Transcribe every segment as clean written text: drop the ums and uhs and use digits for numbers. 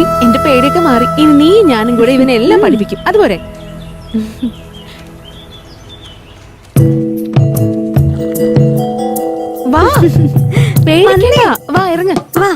മതി, എന്റെ പേടിയൊക്കെ മാറി. ഇനി നീ ഞാനും കൂടെ ഇവനെ എല്ലാം പഠിപ്പിക്കും. അതുപോലെ വാ, പേടിക്കണ്ട, വാ ഇറങ്ങ, വാ.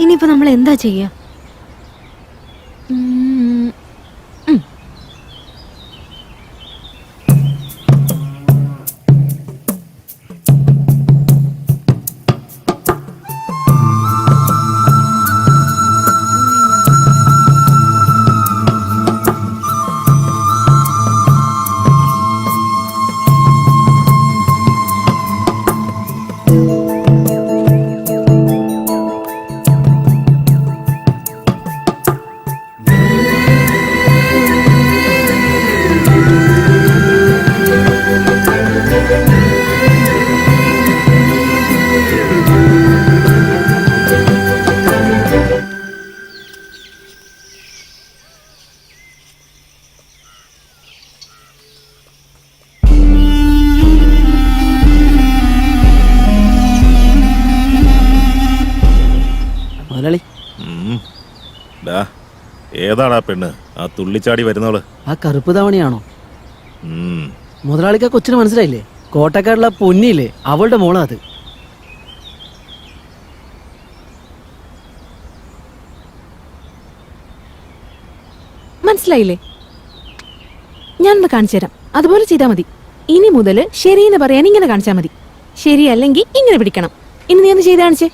ഇനിയിപ്പോ നമ്മൾ എന്താ ചെയ്യാ? ഏതാടാ പെണ്ണ്, ആ തുള്ളിച്ചാടി വരുന്നവള്? ആ കറുപ്പ് തവണയാണോ? മുതലാളിക്ക് കൊച്ചിന് മനസ്സിലായില്ലേ? കോട്ടക്കാടുള്ള പൊന്നിയില്ലേ, അവളുടെ മോളാ അത്. മനസ്സിലായില്ലേ? ഞാനൊന്ന് കാണിച്ചു തരാം, അതുപോലെ ചെയ്താൽ മതി. ഇനി മുതൽ ശരിയെന്ന് പറയാൻ ഇങ്ങനെ കാണിച്ചാൽ മതി, ശരിയല്ലെങ്കിൽ ഇങ്ങനെ പിടിക്കണം. ഇനി നീ ഒന്ന് ചെയ്ത് കാണിച്ചേ.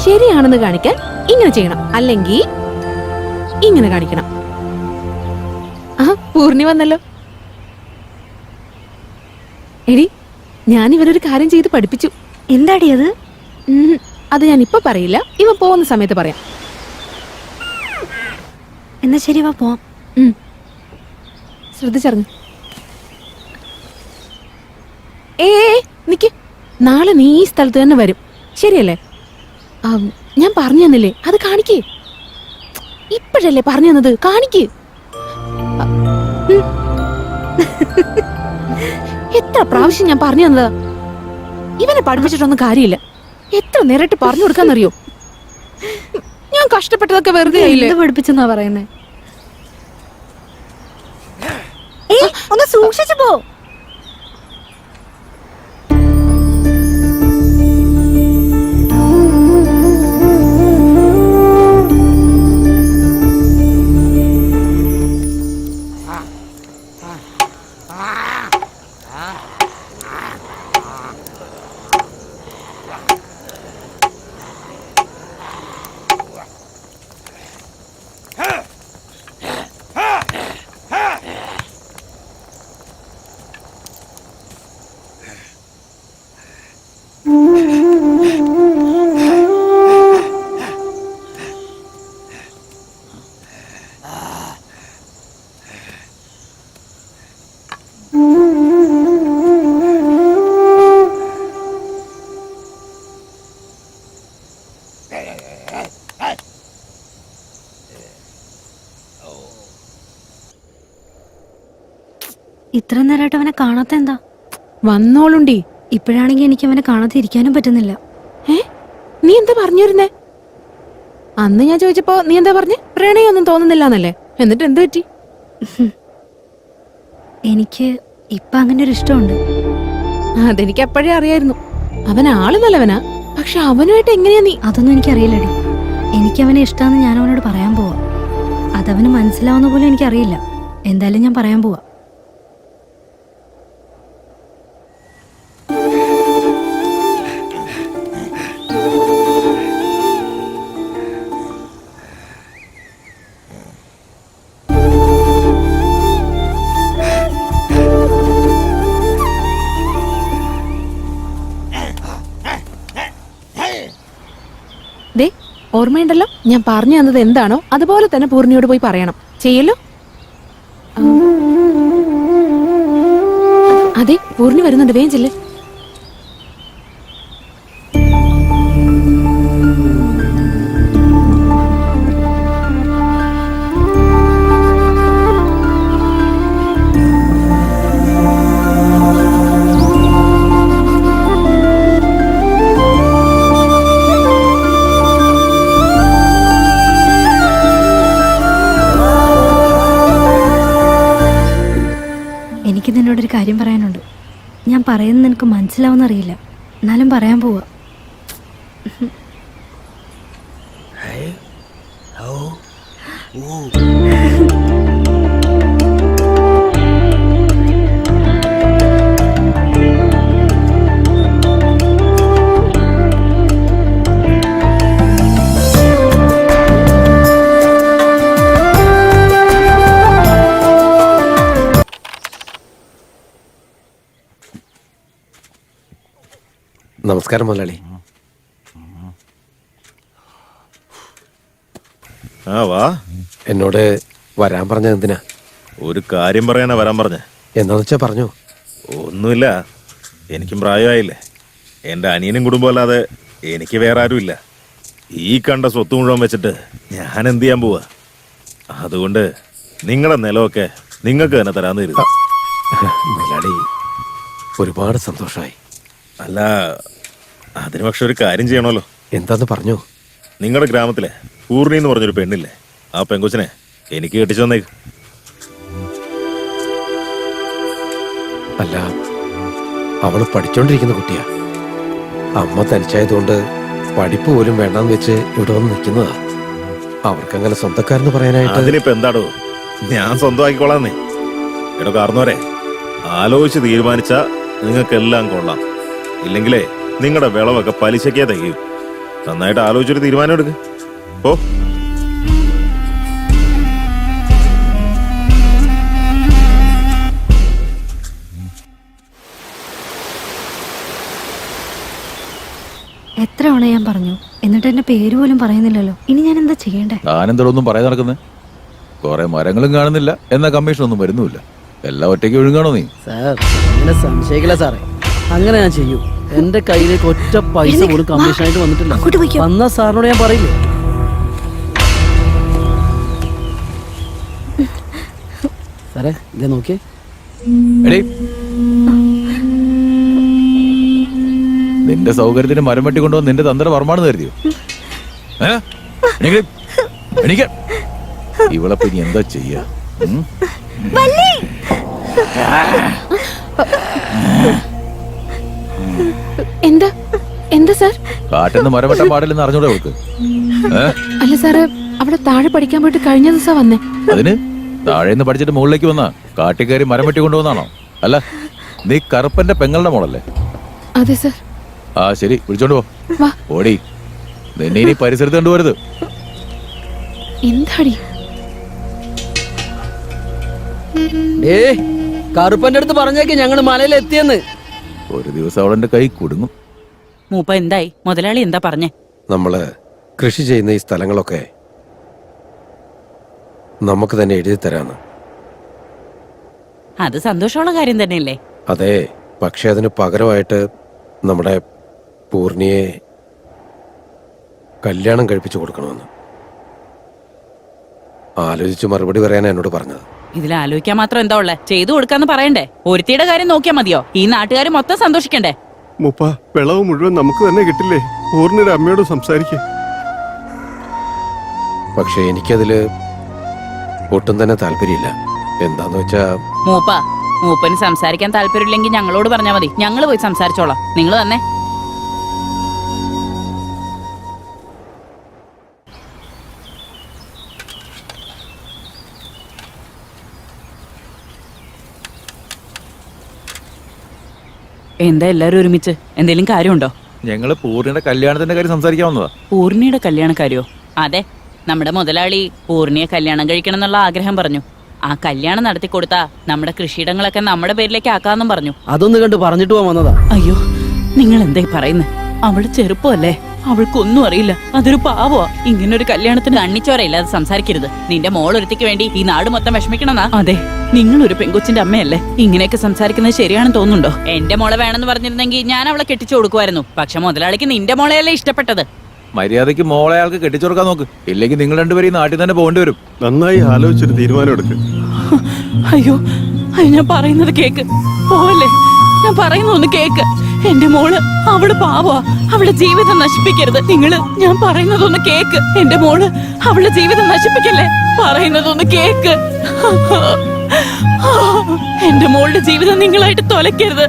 ശരിയാണെന്ന് കാണിക്കാൻ ഇങ്ങനെ ചെയ്യണം, അല്ലെങ്കിൽ ഇങ്ങനെ കാണിക്കണം. ആ പൂർണ്ണി വന്നല്ലോ. എടി, ഞാൻ ഇവരൊരു കാര്യം ചെയ്ത് പഠിപ്പിച്ചു. എന്താടി അത്? അത് ഞാൻ ഇപ്പൊ പറയില്ല, ഇവ പോകുന്ന സമയത്ത് പറയാം. എന്നാ ശരി, വാ പോവാം. ശ്രദ്ധിച്ചറിഞ്ഞു. നിക്ക്, നാളെ നീ ഈ സ്ഥലത്ത് തന്നെ വരും, ശരിയല്ലേ? ഞാൻ പറഞ്ഞു തന്നില്ലേ, അത് കാണിക്കേ. ഇപ്പോഴല്ലേ പറഞ്ഞു തന്നത്, കാണിക്ക്. എത്ര പ്രാവശ്യം ഞാൻ പറഞ്ഞു തന്നതാ. ഇവനെ പഠിപ്പിച്ചിട്ടൊന്നും കാര്യമില്ല. എത്ര നേരിട്ട് പറഞ്ഞു കൊടുക്കാന്നറിയോ? ഞാൻ കഷ്ടപ്പെട്ടതൊക്കെ വെറുതെ ആയില്ലേ? പഠിപ്പിച്ചെന്നാ പറയുന്നേ. ഒന്ന് സൂക്ഷിച്ചു പോ. ഇത്ര നേരമായിട്ട് അവനെ കാണാത്ത എന്താ? വന്നോളുണ്ടി. ഇപ്പോഴാണെങ്കിൽ എനിക്ക് അവനെ കാണാതെ ഇരിക്കാനും പറ്റുന്നില്ല. നീ എന്താ പറഞ്ഞിരുന്നേ? അന്ന് ഞാൻ ചോദിച്ചപ്പോ നീ എന്താ പറഞ്ഞേ? പ്രണയൊന്നും തോന്നുന്നില്ല. എന്നിട്ട് എന്ത് പറ്റി? എനിക്ക് ഇപ്പൊ അങ്ങനെ ഒരു ഇഷ്ടമുണ്ട്. അതെനിക്ക് അപ്പോഴേ അറിയായിരുന്നു. അവൻ ആള് നല്ലവനാ, പക്ഷെ അവനുമായിട്ട് എങ്ങനെയാ നീ? അതൊന്നും എനിക്കറിയില്ലടി. എനിക്ക് അവനെ ഇഷ്ടമാണെന്ന് ഞാൻ അവനോട് പറയാൻ പോവാ. അതവന് മനസ്സിലാവുന്ന പോലും എനിക്കറിയില്ല. എന്തായാലും ഞാൻ പറയാൻ പോവാ. ഓർമ്മയുണ്ടല്ലോ ഞാൻ പറഞ്ഞു തന്നത് എന്താണോ അതുപോലെ തന്നെ പൂർണിയോട് പോയി പറയണം. ചെയ്യല്ലോ. അതെ, പൂർണി വരുന്നുണ്ട്, വേഗം ചെല്ല്. എനിക്ക് നിന്നോടൊരു കാര്യം പറയാനുണ്ട്. ഞാൻ പറയുന്നത് നിനക്ക് മനസ്സിലാവുന്നറിയില്ല, എന്നാലും പറയാൻ പോവാ. നമസ്കാരം മുതലാളി. ആ വാ. എന്നോട് വരാൻ പറഞ്ഞത് എന്തിനാ? ഒരു കാര്യം പറയാനാ വരാൻ പറഞ്ഞ. എന്താന്ന് വെച്ചാ പറഞ്ഞു. ഒന്നുമില്ല, എനിക്കും പ്രായമായില്ലേ. എൻ്റെ അനിയനും കുടുംബം അല്ലാതെ എനിക്ക് വേറെ ആരുമില്ല. ഈ കണ്ട സ്വത്ത് മുഴുവൻ വെച്ചിട്ട് ഞാൻ എന്ത് ചെയ്യാൻ പോവാ? അതുകൊണ്ട് നിങ്ങളുടെ നിലമൊക്കെ നിങ്ങൾക്ക് തന്നെ തരാന്ന് കരുതി. മുതലാളി, ഒരുപാട് സന്തോഷമായി. അല്ല, അതിന് പക്ഷെ ഒരു കാര്യം ചെയ്യണമല്ലോ. എന്താന്ന് പറഞ്ഞു. നിങ്ങളുടെ ഗ്രാമത്തിലെ പൂർണി എന്ന് പറഞ്ഞൊരു പെണ്ണില്ലേ, ആ പെങ്കൊച്ചിനെ എനിക്ക് കെട്ടിച്ചു തന്നേക്ക്. അല്ല, അവള് പഠിച്ചോണ്ടിരിക്കുന്ന കുട്ടിയാ. അമ്മ തനിച്ചായതുകൊണ്ട് പഠിപ്പ് പോലും വേണ്ടാന്ന് വെച്ച് ഇവിടെ വന്ന് നിൽക്കുന്നതാ. അവർക്കങ്ങനെ സ്വന്തക്കാരെന്ന് പറയാനായിട്ട്. അതിനിപ്പോ എന്താടോ, ഞാൻ സ്വന്തമാക്കിക്കോളാന്നേ. എടോ കാർന്നോരെ, ആലോചിച്ച് തീരുമാനിച്ചാ നിങ്ങൾക്കെല്ലാം കൊള്ളാം. ഇല്ലെങ്കിലേ നിങ്ങളുടെ വിളവൊക്കെ പലിശയ്ക്കേ തികയും. നന്നായിട്ട് ആലോചിച്ചൊരു തീരുമാനം എടുക്ക്. ഓ, എത്ര തവണ ഞാൻ പറഞ്ഞു, എന്നിട്ട് എന്റെ പേര് പോലും പറയുന്നില്ലല്ലോ. ഇനി ഞാൻ എന്താ ചെയ്യണ്ടേ? താനെന്തോടൊന്നും പറയാൻ നടക്കുന്നത്? കുറെ മരങ്ങളും കാണുന്നില്ല, എന്നാ കമ്മീഷൻ ഒന്നും വരുന്നുമില്ല. എല്ലാം ഒറ്റയ്ക്ക് ഒഴുകാണോ നീ? സാർ, അങ്ങനെ സംശയിക്കില്ല സാറേ. അങ്ങനെ ഞാൻ ചെയ്യൂ. എന്റെ കയ്യിലേക്ക് ഒറ്റ പൈസ പോലും കമ്മീഷനായിട്ട് വന്നിട്ടില്ല. അങ്ങോട്ട് പോയിക്കോ. വന്ന സാറിനോട് ഞാൻ പറയില്ലേ. സാറേ, ഇതേ നോക്കിയേ. എടീ, നിന്റെ സൗകര്യത്തിന് മരം വെട്ടി കൊണ്ടുവന്ന് നിന്റെ തന്ത്രം വർമാണെന്ന് കരുതിയോ? എനിക്ക് ഇവളെ ഇനി എന്താ ചെയ്യാ? എന്താ എന്താ സാർ? കാട്ടെന്ന് മരം വെട്ടാൻ പാടില്ലെന്ന് അറിഞ്ഞൂടെ അവൾക്ക്? അല്ല സാറ്, അവിടെ താഴെ പഠിക്കാൻ പോയിട്ട് കഴിഞ്ഞ ദിവസം വന്നേ. അതിന് താഴേന്ന് പഠിച്ചിട്ട് മുകളിലേക്ക് വന്നാ കാട്ടിക്കയറി മരം വെട്ടി കൊണ്ടുവന്നാണോ? അല്ല, നീ കറുപ്പന്റെ പെങ്ങളുടെ മോളല്ലേ? അതെ സാർ. ആ ശരി, വിളിച്ചോണ്ട് വാ. പോ. ഓടി, നിന്നെ ഇനി പരിസരത്ത് കണ്ടുപോരുത്. എന്താടി? കറുപ്പന്റെ അടുത്ത് പറഞ്ഞേക്ക് ഞങ്ങള് മലയിൽ എത്തിയെന്ന്. ഒരു ദിവസം അവളെന്റെ കൈ കുടുങ്ങും. മൂപ്പ എന്തായി? മുതലാളി എന്താ പറഞ്ഞേ? നമ്മള് കൃഷി ചെയ്യുന്ന ഈ സ്ഥലങ്ങളൊക്കെ നമുക്ക് തന്നെ എഴുതി തരാന്ന്. അത് സന്തോഷമുള്ള കാര്യം തന്നെയല്ലേ? അതെ, പക്ഷെ അതിന് പകരമായിട്ട് നമ്മുടെ പൂർണിയെ കല്യാണം കഴിപ്പിച്ചു കൊടുക്കണമെന്ന്. ആലോചിച്ച് മറുപടി പറയാനാ എന്നോട് പറഞ്ഞത്. ഇതിൽ ആലോചിക്കാൻ മാത്രം എന്താ ഉള്ളേ? ചെയ്തു കൊടുക്കാന്ന് പറയണ്ടേ? ഒരുത്തിയുടെ കാര്യം നോക്കിയാ മതിയോ? ഈ നാട്ടുകാർ മൊത്തം സന്തോഷിക്കണ്ടേ? മുപ്പ, വിളവ് മുഴുവൻ നമുക്ക് തന്നെ കിട്ടില്ലേ? പൂർണ്ണിയുടെ അമ്മയോട് സംസാരിക്കേ. പക്ഷെ എനിക്കതില് ഒട്ടും തന്നെ താല്പര്യമില്ല. എന്താന്ന് വെച്ചാ, മൂപ്പന് സംസാരിക്കാൻ താല്പര്യമില്ലെങ്കിൽ ഞങ്ങളോട് പറഞ്ഞാൽ മതി, ഞങ്ങൾ പോയി സംസാരിച്ചോളാം. നിങ്ങൾ തന്നെ. എന്താ എല്ലാരും ഒരുമിച്ച്? എന്തെങ്കിലും കാര്യമുണ്ടോ? ഞങ്ങള് പൂർണിയുടെ കല്യാണത്തിന്റെ കാര്യം സംസാരിക്കാൻ വന്നതാ. പൂർണിയുടെ കല്യാണക്കാരിയോ? അതെ, നമ്മുടെ മുതലാളി പൂർണിയെ കല്യാണം കഴിക്കണം എന്നുള്ള ആഗ്രഹം പറഞ്ഞു. ആ കല്യാണം നടത്തി കൊടുത്താ നമ്മുടെ കൃഷിയിടങ്ങളൊക്കെ നമ്മുടെ പേരിലേക്ക് ആക്കാന്നും പറഞ്ഞു. അതൊന്ന് കണ്ട് പറഞ്ഞിട്ട് പോവാൻ വന്നതാ. അയ്യോ, നിങ്ങൾ എന്തായി പറയുന്നേ? അവള് ചെറുപ്പമല്ലേ? അവൾക്കൊന്നും അറിയില്ല. അതൊരു പാവമാ. ഇങ്ങനൊരു കല്യാണത്തിന് കണ്ണിച്ചോരയില്ലാതെ സംസാരിക്കരുത്. നിന്റെ മോളൊരുത്തിക്ക് വേണ്ടി ഈ നാട് മൊത്തം വിഷമിക്കണമെന്നാ? അതെ, നിങ്ങളൊരു പെങ്കൊച്ചിന്റെ അമ്മയല്ലേ. ഇങ്ങനെയൊക്കെ സംസാരിക്കുന്നത് ശരിയാണെന്ന് തോന്നുന്നുണ്ടോ? എന്റെ മോളെ വേണമെന്ന് പറഞ്ഞിരുന്നെങ്കിൽ ഞാൻ അവളെ കെട്ടിച്ചു കൊടുക്കുമായിരുന്നു. പക്ഷെ മുതലാളിക്ക് നിന്റെ മോളെയല്ലേ ഇഷ്ടപ്പെട്ടത്. മര്യാദയ്ക്ക് മോളെ അയാൾക്ക് കെട്ടിച്ചുറക്കാൻ നോക്ക്. ഇല്ലെങ്കിൽ നിങ്ങൾ രണ്ടുപേരും ഈ നാട്ടിൽ തന്നെ പോകേണ്ടി വരും. നന്നായി ആലോചിച്ചൊരു തീരുമാനം എടുക്ക്. അയ്യോ അയ്യോ, ഞാൻ പറയുന്നത് കേക്ക്. പോവല്ലേ, ഞാൻ പറയുന്നൊന്ന് കേക്ക്. എന്റെ മോള് അവള് പാവാ. അവളുടെ ജീവിതം നശിപ്പിക്കരുത്. നിങ്ങള് ഞാൻ പറയുന്നതൊന്ന് കേക്ക്. എന്റെ മോള് അവളുടെ ജീവിതം നശിപ്പിക്കല്ലേ. പറയുന്നതൊന്ന് കേക്ക്. എന്റെ മോളുടെ ജീവിതം നിങ്ങളായിട്ട് തൊലയ്ക്കരുത്.